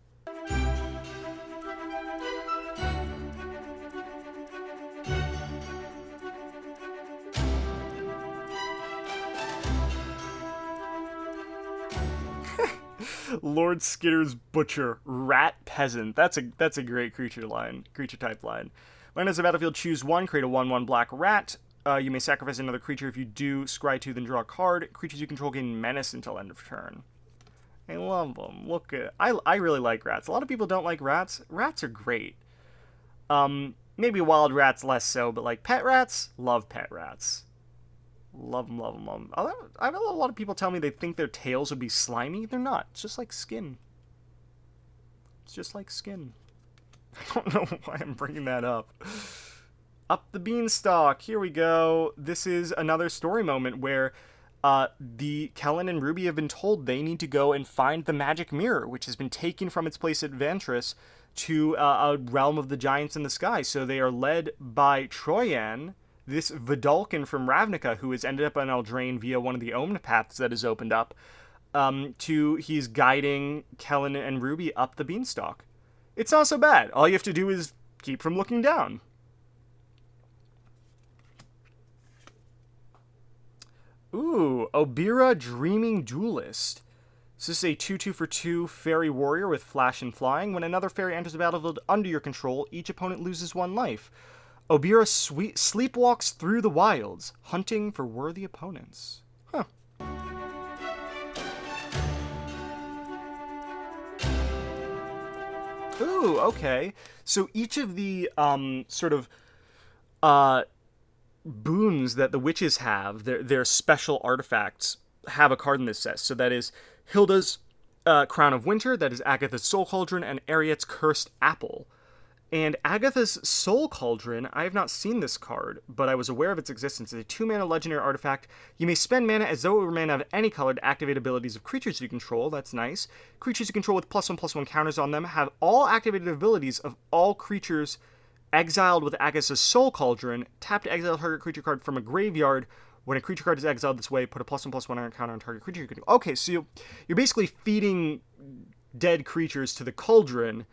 Lord Skitter's Butcher, Rat Peasant. That's a great creature type line. When enters the battlefield, choose 1, create a 1/1 black rat. You may sacrifice another creature. If you do, scry 2, then draw a card. Creatures you control gain menace until end of turn. I love them. Look at I really like rats. A lot of people don't like rats. Rats are great. Maybe wild rats less so, but like pet rats, love pet rats. Love them, love them, love them. I've had a lot of people tell me they think their tails would be slimy. They're not. It's just like skin. It's just like skin. I don't know why I'm bringing that up. Up the beanstalk. Here we go. This is another story moment where the Kellen and Ruby have been told they need to go and find the magic mirror, which has been taken from its place at Vantris to a realm of the giants in the sky. So they are led by Troyan, this Vidalcan from Ravnica, who has ended up on Eldraine via one of the Omen paths that has opened up, he's guiding Kellen and Ruby up the beanstalk. It's not so bad. All you have to do is keep from looking down. Ooh, Obira Dreaming Duelist. So this is a 2/2 for 2 fairy warrior with flash and flying. When another fairy enters the battlefield under your control, each opponent loses 1 life. Obira sleepwalks through the wilds, hunting for worthy opponents. Huh. Ooh, okay. So each of the sort of boons that the witches have, their special artifacts, have a card in this set. So that is Hilda's Crown of Winter, that is Agatha's Soul Cauldron, and Ariette's Cursed Apple. And Agatha's Soul Cauldron, I have not seen this card, but I was aware of its existence. It's a 2-mana legendary artifact. You may spend mana as though it were mana of any color to activate abilities of creatures you control. That's nice. Creatures you control with +1/+1 counters on them have all activated abilities of all creatures exiled with Agatha's Soul Cauldron. Tap to exile target creature card from a graveyard. When a creature card is exiled this way, put a +1/+1 counter on target creature you control. Okay, so you're basically feeding dead creatures to the cauldron,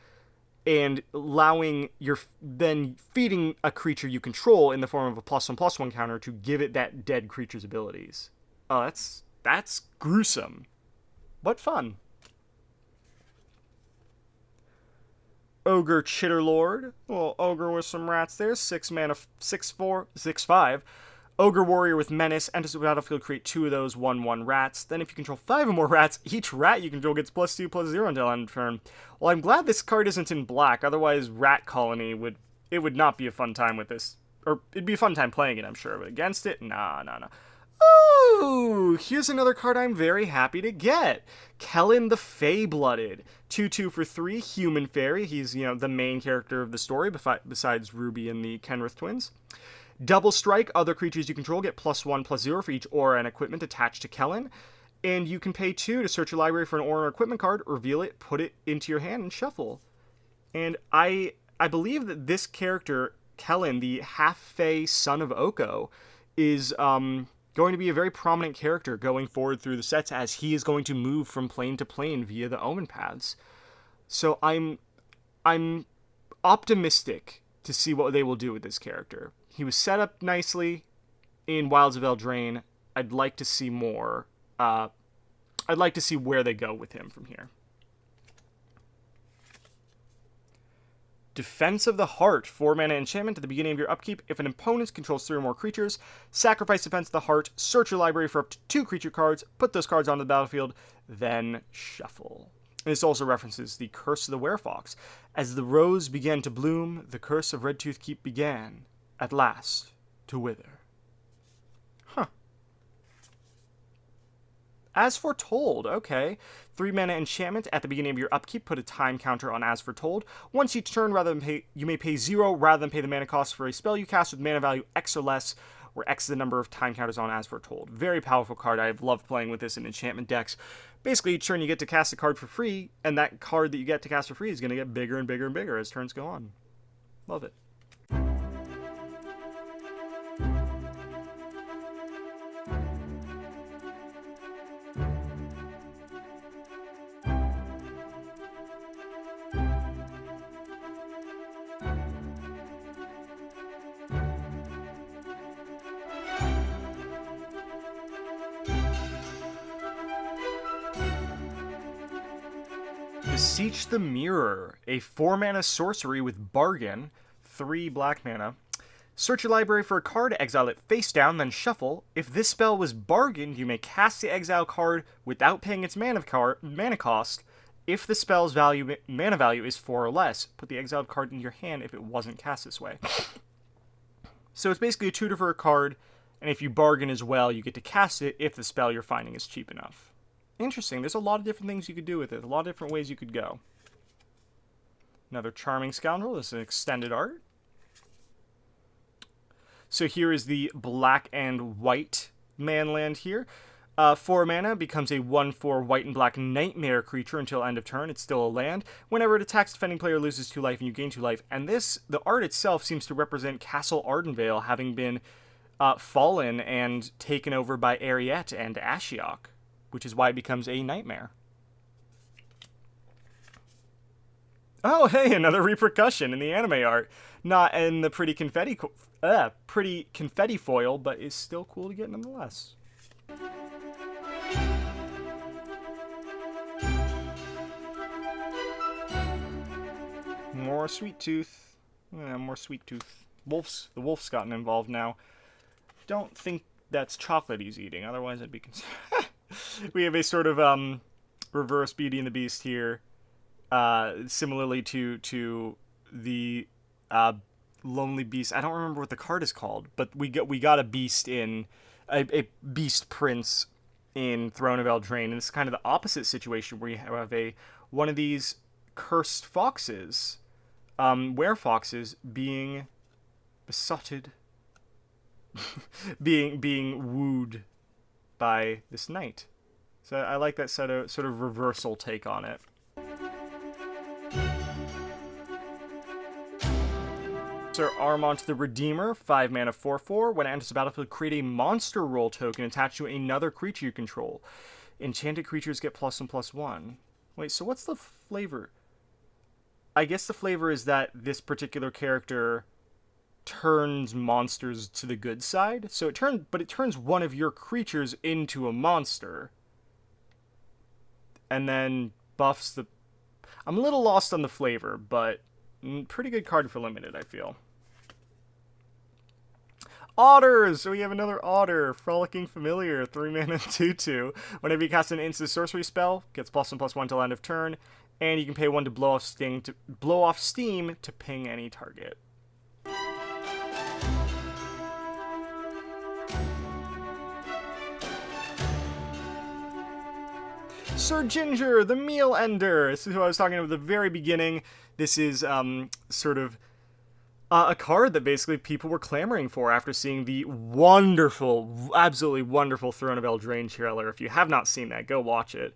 and then feeding a creature you control in the form of a +1/+1 counter to give it that dead creature's abilities. Oh, that's gruesome, but fun. Ogre Chitterlord. Well, ogre with some rats there. 6 mana, 6/4, 6/5. Ogre Warrior with Menace. Enters the battlefield, create 2 of those 1/1 rats. Then if you control 5 or more rats, each rat you control gets +2/+0 until end of turn. Well, I'm glad this card isn't in black, otherwise Rat Colony would not be a fun time with this. Or, it'd be a fun time playing it, I'm sure, but against it, nah. Ooh, here's another card I'm very happy to get. Kellen the Fey-Blooded. 2/2 for 3, human fairy. He's, the main character of the story, besides Ruby and the Kenrith twins. Double strike, other creatures you control get +1/+0 for each aura and equipment attached to Kellen. And you can pay 2 to search your library for an aura or equipment card, reveal it, put it into your hand, and shuffle. And I believe that this character, Kellen, the half-fey son of Oko, is going to be a very prominent character going forward through the sets, as he is going to move from plane to plane via the Omen paths. So I'm optimistic to see what they will do with this character. He was set up nicely in Wilds of Eldraine. I'd like to see more. I'd like to see where they go with him from here. Defense of the Heart, 4 mana enchantment at the beginning of your upkeep. If an opponent controls 3 or more creatures, sacrifice Defense of the Heart, search your library for up to 2 creature cards, put those cards onto the battlefield, then shuffle. And this also references the Curse of the Werefox. As the rose began to bloom, the curse of Redtooth Keep began, at last, to wither. Huh. As Foretold, okay. 3 mana enchantment at the beginning of your upkeep. Put a time counter on As Foretold. Once each turn, you may pay 0 rather than pay the mana cost for a spell you cast with mana value X or less, where X is the number of time counters on As Foretold. Very powerful card. I've loved playing with this in enchantment decks. Basically, each turn you get to cast a card for free, and that card that you get to cast for free is going to get bigger and bigger and bigger as turns go on. Love it. Beseech the Mirror, a 4-mana sorcery with Bargain, 3 black mana. Search your library for a card, exile it face down, then shuffle. If this spell was bargained, you may cast the exile card without paying its mana cost. If the spell's mana value is 4 or less, put the exiled card in your hand if it wasn't cast this way. So it's basically a tutor for a card, and if you bargain as well, you get to cast it if the spell you're finding is cheap enough. Interesting. There's a lot of different things you could do with it. A lot of different ways you could go. Another Charming Scoundrel. This is an extended art. So here is the black and white manland here. 4 mana, becomes a 1/4 white and black nightmare creature until end of turn. It's still a land. Whenever it attacks, defending player loses 2 life and you gain 2 life. And the art itself seems to represent Castle Ardenvale having been fallen and taken over by Ariette and Ashiok, which is why it becomes a nightmare. Oh, hey, another repercussion in the anime art. Not in the pretty confetti foil, but is still cool to get nonetheless. More sweet tooth. Yeah, more sweet tooth. The wolf's gotten involved now. Don't think that's chocolate he's eating, otherwise I'd be concerned. We have a sort of reverse Beauty and the Beast here, similarly to the Lonely Beast. I don't remember what the card is called, but we got a beast in a beast prince in Throne of Eldraine, and it's kind of the opposite situation where you have one of these cursed foxes, were-foxes, being besotted, being wooed by this knight. So I like that sort of reversal take on it. Sir Armont the Redeemer, 5 mana 4/4. When it enters the battlefield, create a monster roll token attached to another creature you control. Enchanted creatures get +1/+1. Wait, so what's the flavor? I guess the flavor is that this particular character turns monsters to the good side. So it turns one of your creatures into a monster, and then buffs the. I'm a little lost on the flavor, but pretty good card for limited, I feel. Otters! So we have another otter. Frolicking Familiar, 3 mana 2/2. Whenever you cast an instant sorcery spell, gets +1/+1 till end of turn, and you can pay 1 to blow off steam to ping any target. Sir Ginger, the Meal Ender. This is who I was talking about at the very beginning. This is sort of a card that basically people were clamoring for after seeing the wonderful, absolutely wonderful Throne of Eldraine trailer. If you have not seen that, go watch it.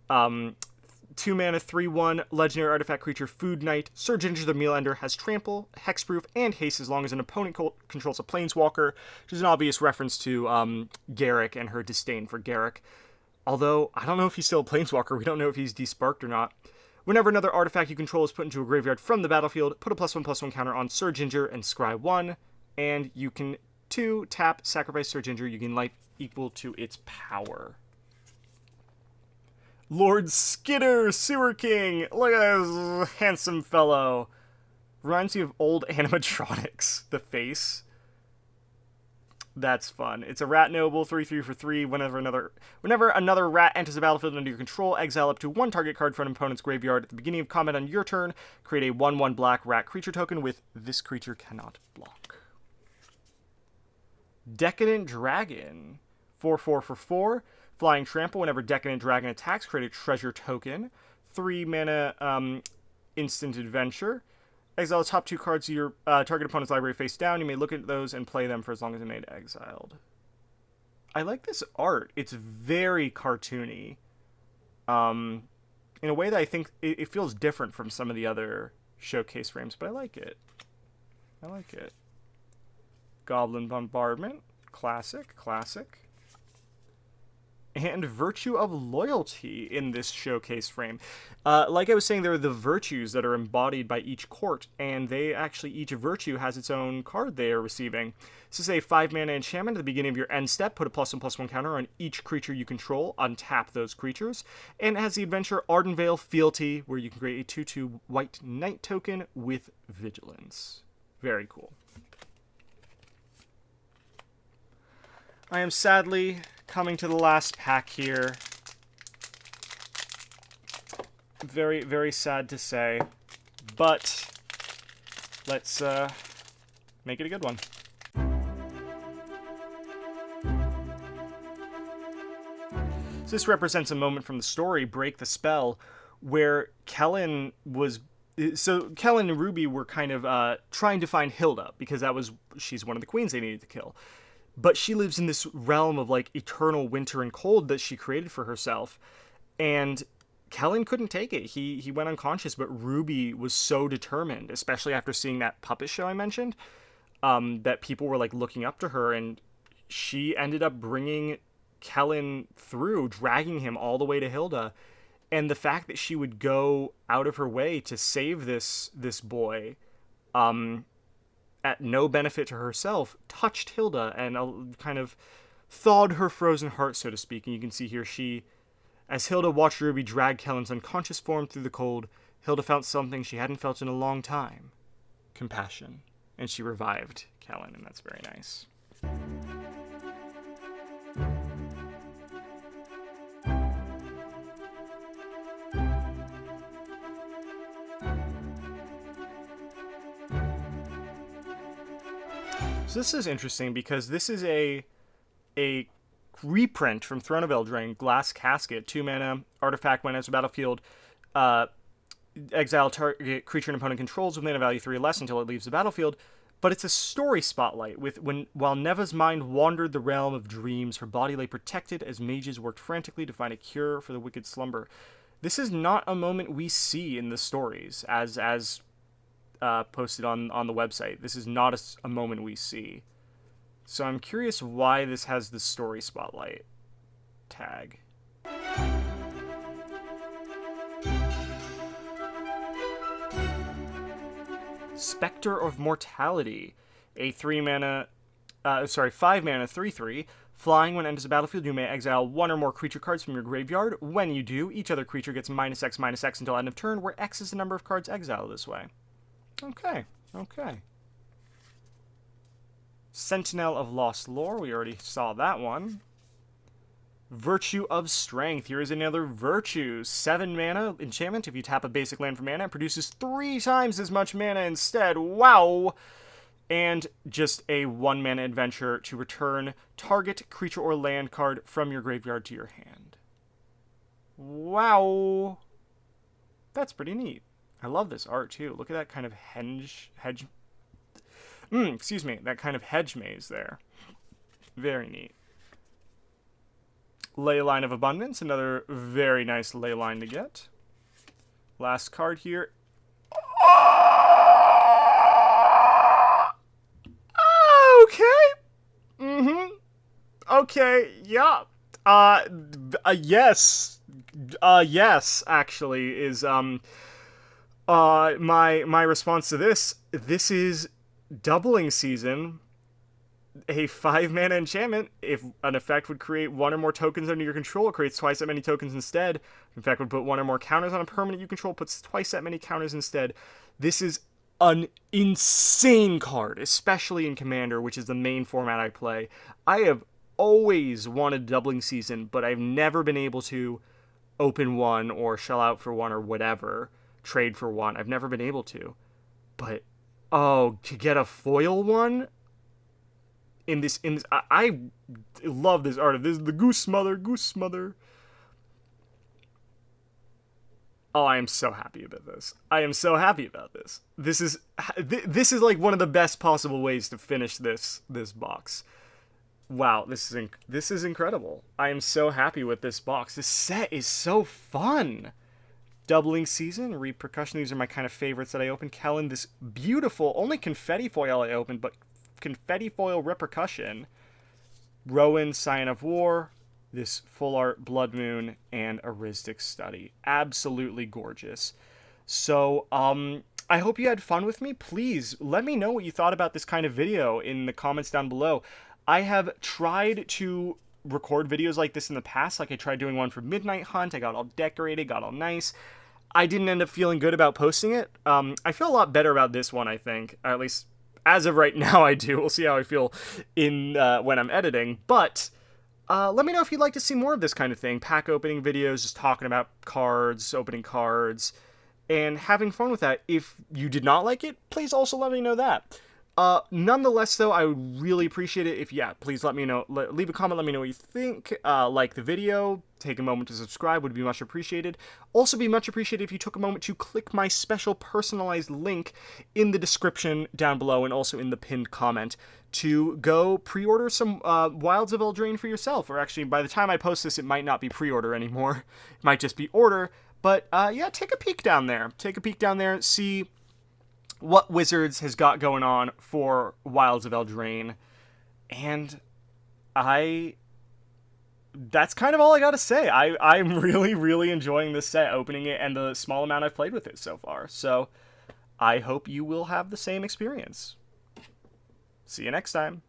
2 mana 3/1 legendary artifact creature Food Knight. Sir Ginger the Meal Ender has trample, hexproof, and haste as long as an opponent controls a planeswalker, which is an obvious reference to Garruk and her disdain for Garruk. Although, I don't know if he's still a planeswalker. We don't know if he's desparked or not. Whenever another artifact you control is put into a graveyard from the battlefield, put a +1/+1 counter on Sir Ginger and scry 1. And you can, 2, tap, sacrifice Sir Ginger. You gain life equal to its power. Lord Skitter, Sewer King. Look at this handsome fellow. Reminds me of old animatronics. The face. That's fun. It's a rat noble, 3/3 for 3. Whenever another rat enters the battlefield under your control, exile up to 1 target card from an opponent's graveyard. At the beginning of combat on your turn, create a 1/1 black rat creature token with this creature cannot block. Decadent Dragon, 4/4 for 4. Flying Trample. Whenever Decadent Dragon attacks, create a treasure token. 3 mana instant adventure. Exile the top 2 cards of your target opponent's library face down. You may look at those and play them for as long as they made exiled. I like this art. It's very cartoony. In a way that I think it feels different from some of the other showcase frames, but I like it. I like it. Goblin Bombardment. Classic. And Virtue of Loyalty in this showcase frame. Like I was saying, there are the virtues that are embodied by each court, and each virtue has its own card they are receiving. This is a 5 mana enchantment. At the beginning of your end step, put a +1/+1 counter on each creature you control, untap those creatures, and it has the adventure Ardenvale Fealty, where you can create a 2/2 white knight token with vigilance. Very cool. I am sadly coming to the last pack here. Very, very sad to say, but let's make it a good one. So this represents a moment from the story, Break the Spell, where Kellen and Ruby were kind of trying to find Hilda, because she's one of the queens they needed to kill. But she lives in this realm of like eternal winter and cold that she created for herself. And Kellen couldn't take it. He went unconscious, but Ruby was so determined, especially after seeing that puppet show I mentioned, that people were like looking up to her, and she ended up bringing Kellen through, dragging him all the way to Hilda. And the fact that she would go out of her way to save this boy, at no benefit to herself, touched Hilda and kind of thawed her frozen heart, so to speak. And you can see here as Hilda watched Ruby drag Kellen's unconscious form through the cold, Hilda felt something she hadn't felt in a long time. Compassion. And she revived Kellen, and that's very nice. So this is interesting because this is a reprint from Throne of Eldraine, Glass Casket, 2 mana, artifact when enters the battlefield. Exile target creature an opponent controls with mana value 3 or less until it leaves the battlefield. But it's a story spotlight while Neva's mind wandered the realm of dreams, her body lay protected as mages worked frantically to find a cure for the wicked slumber. This is not a moment we see in the stories as posted on the website. This is not a moment we see. So I'm curious why this has the story spotlight tag. Spectre of Mortality, a 5 mana 3/3. Flying, when it enters the battlefield, you may exile 1 or more creature cards from your graveyard. When you do, each other creature gets -X/-X until end of turn, where X is the number of cards exiled this way. Okay. Sentinel of Lost Lore, we already saw that one. Virtue of Strength. Here is another Virtue. 7 mana enchantment. If you tap a basic land for mana, it produces 3 times as much mana instead. Wow! And just a 1 mana adventure to return target creature or land card from your graveyard to your hand. Wow! That's pretty neat. I love this art too. Look at that kind of that kind of hedge maze there. Very neat. Leyline of Abundance, another very nice leyline to get. Last card here. Okay. Okay, yeah. Yes. Yes, actually, is my response to this. This is Doubling Season. A 5 mana enchantment. If an effect would create 1 or more tokens under your control, it creates twice that many tokens instead. If an effect would put 1 or more counters on a permanent you control, it puts twice that many counters instead. This is an insane card, especially in Commander, which is the main format I play. I have always wanted Doubling Season, but I've never been able to open 1 or shell out for 1 or whatever, trade for 1. I've never been able to. But, to get a foil one? I love this art. This is the Goose Mother. Oh, I am so happy about this. This is like one of the best possible ways to finish this box. Wow, this is incredible. I am so happy with this box. This set is so fun. Doubling Season, Repercussion. These are my kind of favorites that I opened. Kellen, this beautiful, only confetti foil I opened, but confetti foil Repercussion, Rowan, Scion of War, this full art Blood Moon, and a Rhystic Study. Absolutely gorgeous. So, I hope you had fun with me. Please let me know what you thought about this kind of video in the comments down below. I have tried to record videos like this in the past. Like I tried doing one for Midnight Hunt. I got all decorated, got all nice. I didn't end up feeling good about posting it. I feel a lot better about this one, I think. Or at least as of right now, I do. We'll see how I feel in when I'm editing. But let me know if you'd like to see more of this kind of thing. Pack opening videos, just talking about cards, opening cards, and having fun with that. If you did not like it, please also let me know that. Nonetheless, though, I would really appreciate it if, please let me know. Leave a comment, let me know what you think. Like the video, take a moment to subscribe would be much appreciated. Also be much appreciated if you took a moment to click my special personalized link in the description down below and also in the pinned comment to go pre-order some Wilds of Eldraine for yourself. Or actually, by the time I post this, it might not be pre-order anymore. It might just be order. But, take a peek down there. See what Wizards has got going on for Wilds of Eldraine. And that's kind of all I gotta say. I'm really, really enjoying this set, opening it, and the small amount I've played with it so far. So I hope you will have the same experience. See you next time.